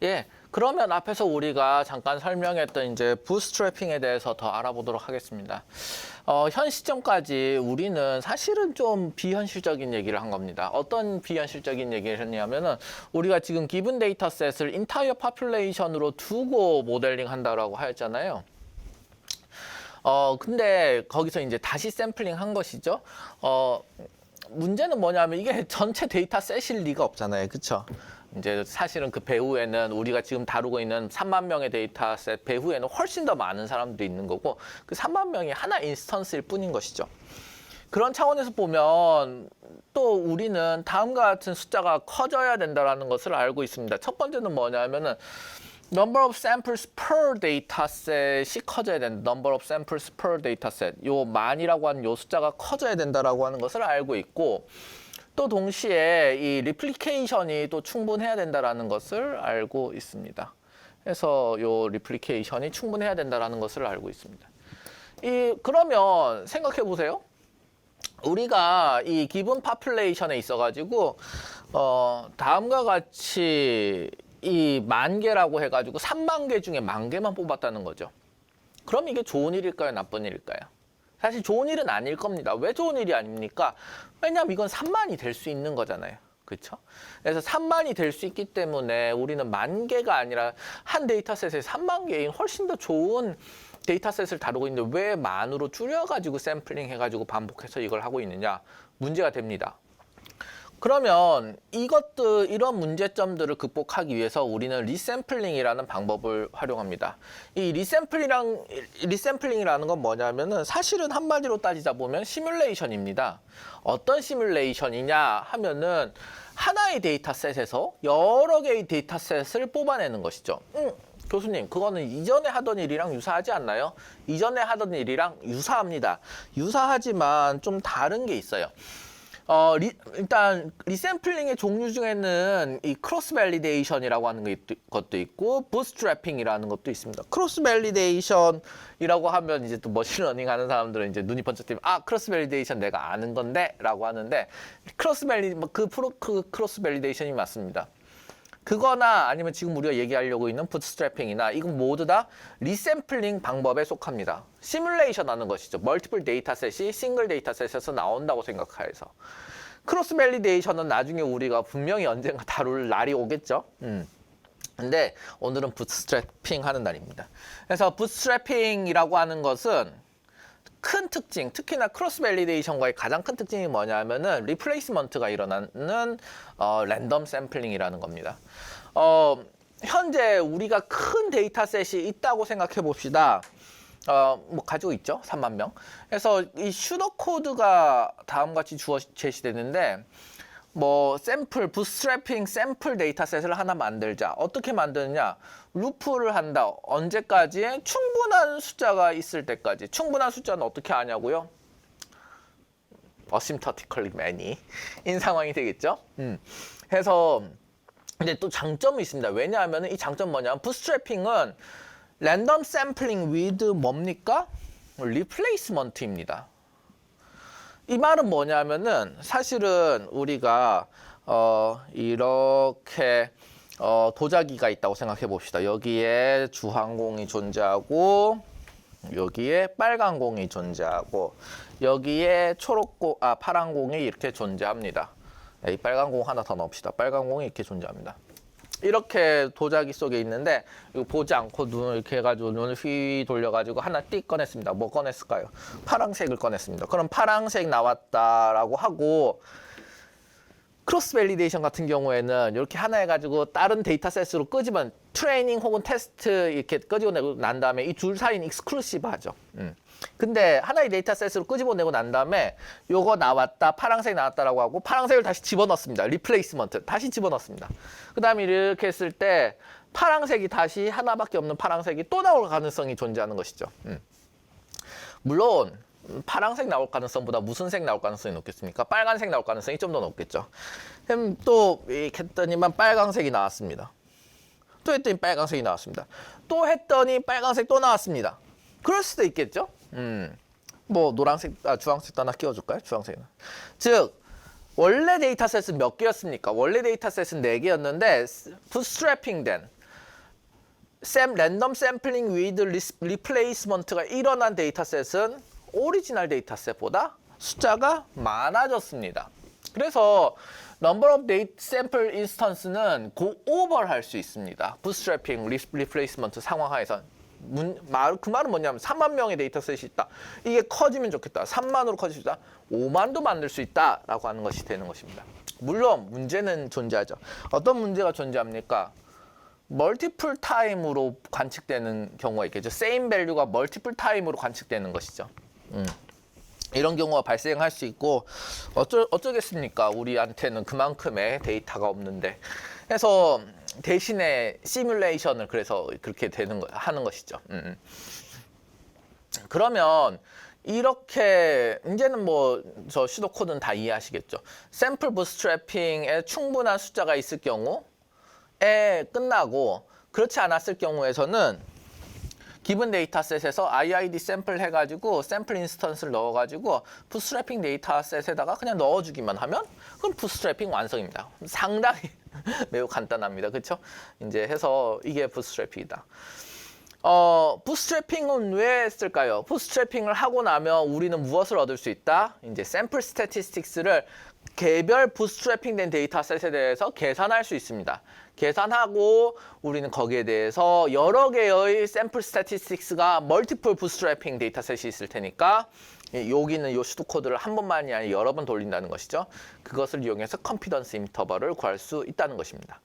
예, 그러면 앞에서 우리가 잠깐 설명했던 이제 부스트래핑에 대해서 더 알아보도록 하겠습니다. 현 시점까지 우리는 사실은 좀 비현실적인 얘기를 한 겁니다. 어떤 비현실적인 얘기를 했냐면은 우리가 지금 기분 데이터셋을 인타이어 파퓰레이션으로 두고 모델링 한다라고 하였잖아요. 근데 거기서 이제 다시 샘플링 한 것이죠. 문제는 뭐냐면 이게 전체 데이터셋일 리가 없잖아요. 그쵸? 이제 사실은 그 배후에는 우리가 지금 다루고 있는 3만 명의 데이터셋 배후에는 훨씬 더 많은 사람들이 있는 거고 그 3만 명이 하나 인스턴스일 뿐인 것이죠. 그런 차원에서 보면 또 우리는 다음과 같은 숫자가 커져야 된다는 것을 알고 있습니다. 첫 번째는 뭐냐면은 number of samples per dataset이 커져야 된다. number of samples per dataset. 요 만이라고 하는 요 숫자가 커져야 된다라고 하는 것을 알고 있고 또 동시에 이 리플리케이션이 또 충분해야 된다라는 것을 알고 있습니다. 그래서 요 리플리케이션이 충분해야 된다라는 것을 알고 있습니다. 그러면 생각해 보세요. 우리가 이 기본 파퓰레이션에 있어가지고 다음과 같이 이 10,000개라고 해가지고 30,000개 중에 10,000개만 뽑았다는 거죠. 그럼 이게 좋은 일일까요? 나쁜 일일까요? 사실 좋은 일은 아닐 겁니다. 왜 좋은 일이 아닙니까? 왜냐하면 이건 3만이 될 수 있는 거잖아요. 그렇죠? 그래서 3만이 될 수 있기 때문에 우리는 10,000개가 아니라 한 데이터셋에 3만 개인 훨씬 더 좋은 데이터셋을 다루고 있는데 왜 만으로 줄여가지고 샘플링 해가지고 반복해서 이걸 하고 있느냐? 문제가 됩니다. 그러면 이런 문제점들을 극복하기 위해서 우리는 리샘플링이라는 방법을 활용합니다. 이 리샘플링이라는 건 뭐냐면은 사실은 한마디로 따지자 보면 시뮬레이션입니다. 어떤 시뮬레이션이냐 하면은 하나의 데이터셋에서 여러 개의 데이터셋을 뽑아내는 것이죠. 교수님, 그거는 이전에 하던 일이랑 유사하지 않나요? 이전에 하던 일이랑 유사합니다. 유사하지만 좀 다른 게 있어요. 일단 리샘플링의 종류 중에는 이 크로스 밸리데이션이라고 하는 것도 있고 부스트래핑이라는 것도 있습니다. 크로스 밸리데이션이라고 하면 이제 또 머신러닝 하는 사람들은 이제 눈이 번쩍 뜨면 크로스 밸리데이션 내가 아는 건데라고 하는데 그 크로스 밸리데이션이 맞습니다. 그거나 아니면 지금 우리가 얘기하려고 있는 부트스트래핑이나 이건 모두 다 리샘플링 방법에 속합니다. 시뮬레이션 하는 것이죠. 멀티플 데이터셋이 싱글 데이터셋에서 나온다고 생각해서. 크로스 밸리데이션은 나중에 우리가 분명히 언젠가 다룰 날이 오겠죠. 근데 오늘은 부트스트래핑 하는 날입니다. 그래서 부트스트래핑이라고 하는 것은 큰 특징, 특히나 크로스 밸리데이션과의 가장 큰 특징이 뭐냐면은 리플레이스먼트가 일어나는 랜덤 샘플링이라는 겁니다. 현재 우리가 큰 데이터셋이 있다고 생각해 봅시다. 뭐 가지고 있죠, 3만 명. 그래서 이 슈도 코드가 다음같이 제시되는데 뭐 부스트래핑 샘플 데이터셋을 하나 만들자. 어떻게 만드느냐? 루프를 한다. 언제까지? 충분한 숫자가 있을 때까지. 충분한 숫자는 어떻게 아냐고요? asymptotically many 인 상황이 되겠죠. 그래서 근데 또 장점이 있습니다. 왜냐하면 이 장점 뭐냐면 부스트래핑은 랜덤 샘플링 with 뭡니까? 리플레이스먼트입니다. 이 말은 뭐냐면은 사실은 우리가 이렇게 도자기가 있다고 생각해 봅시다. 여기에 주황 공이 존재하고 여기에 빨간 공이 존재하고 여기에 파란 공이 이렇게 존재합니다. 이 빨간 공 하나 더 넣읍시다. 빨간 공이 이렇게 존재합니다. 이렇게 도자기 속에 있는데 이거 보지 않고 눈을 이렇게 해가지고 눈을 휘 돌려가지고 하나 띡 꺼냈습니다. 뭐 꺼냈을까요? 파란색을 꺼냈습니다. 그럼 파란색 나왔다라고 하고 크로스 밸리데이션 같은 경우에는 이렇게 하나 해가지고 다른 데이터셋으로 끄집은 트레이닝 혹은 테스트 이렇게 끄집어내고 난 다음에 이 둘 사이는 익스클루시브하죠. 근데 하나의 데이터셋으로 끄집어내고 난 다음에 요거 나왔다, 파란색 나왔다라고 하고 파란색을 다시 집어넣습니다. 리플레이스먼트 다시 집어넣습니다. 그 다음에 이렇게 했을 때 파란색이 다시 하나밖에 없는 파란색이 또 나올 가능성이 존재하는 것이죠. 물론 파란색 나올 가능성보다 무슨 색 나올 가능성이 높겠습니까? 빨간색 나올 가능성이 좀 더 높겠죠. 그럼 또 이렇게 했더니만 빨간색이 나왔습니다. 또 했더니 빨간색이 나왔습니다. 또 했더니 빨간색 또 나왔습니다. 그럴 수도 있겠죠. 뭐 주황색도 하나 끼워줄까요? 주황색은. 즉 원래 데이터셋은 몇 개였습니까? 원래 데이터셋은 4개였는데 부스트래핑된 랜덤 샘플링 위드 리플레이스먼트가 일어난 데이터셋은 오리지널 데이터셋보다 숫자가 많아졌습니다. 그래서 number of data sample instance는 오버를 할 수 있습니다. 부스트래핑, 리플레이스먼트 상황하에서. 그 말은 뭐냐면 3만 명의 데이터셋이 있다. 이게 커지면 좋겠다. 3만으로 커질 수 있다. 5만도 만들 수 있다라고 하는 것이 되는 것입니다. 물론 문제는 존재하죠. 어떤 문제가 존재합니까? 멀티플 타임으로 관측되는 경우가 있겠죠. same value가 멀티플 타임으로 관측되는 것이죠. 이런 경우가 발생할 수 있고 어쩌겠습니까? 우리한테는 그만큼의 데이터가 없는데. 그래서 대신에 시뮬레이션을 그래서 그렇게 하는 것이죠. 그러면 이렇게 이제는 뭐 저 슈도 코드는 다 이해하시겠죠. 샘플 부스트래핑에 충분한 숫자가 있을 경우에 끝나고 그렇지 않았을 경우에서는 기본 데이터셋에서 IID 샘플 해가지고 샘플 인스턴스를 넣어가지고 부스트래핑 데이터셋에다가 그냥 넣어주기만 하면 그럼 부스트래핑 완성입니다. 상당히 매우 간단합니다. 그렇죠? 이제 해서 이게 부스트래핑이다. 부스트래핑은 왜 쓸까요? 부스트래핑을 하고 나면 우리는 무엇을 얻을 수 있다? 이제 샘플 스태티스틱스를 개별 부스트래핑된 데이터셋에 대해서 계산할 수 있습니다. 계산하고 우리는 거기에 대해서 여러 개의 샘플 스태티스틱스가 멀티플 부스트래핑 데이터셋이 있을 테니까 여기는 이 슈도 코드를 한 번만이 아니라 여러 번 돌린다는 것이죠. 그것을 이용해서 컨피던스 인터벌을 구할 수 있다는 것입니다.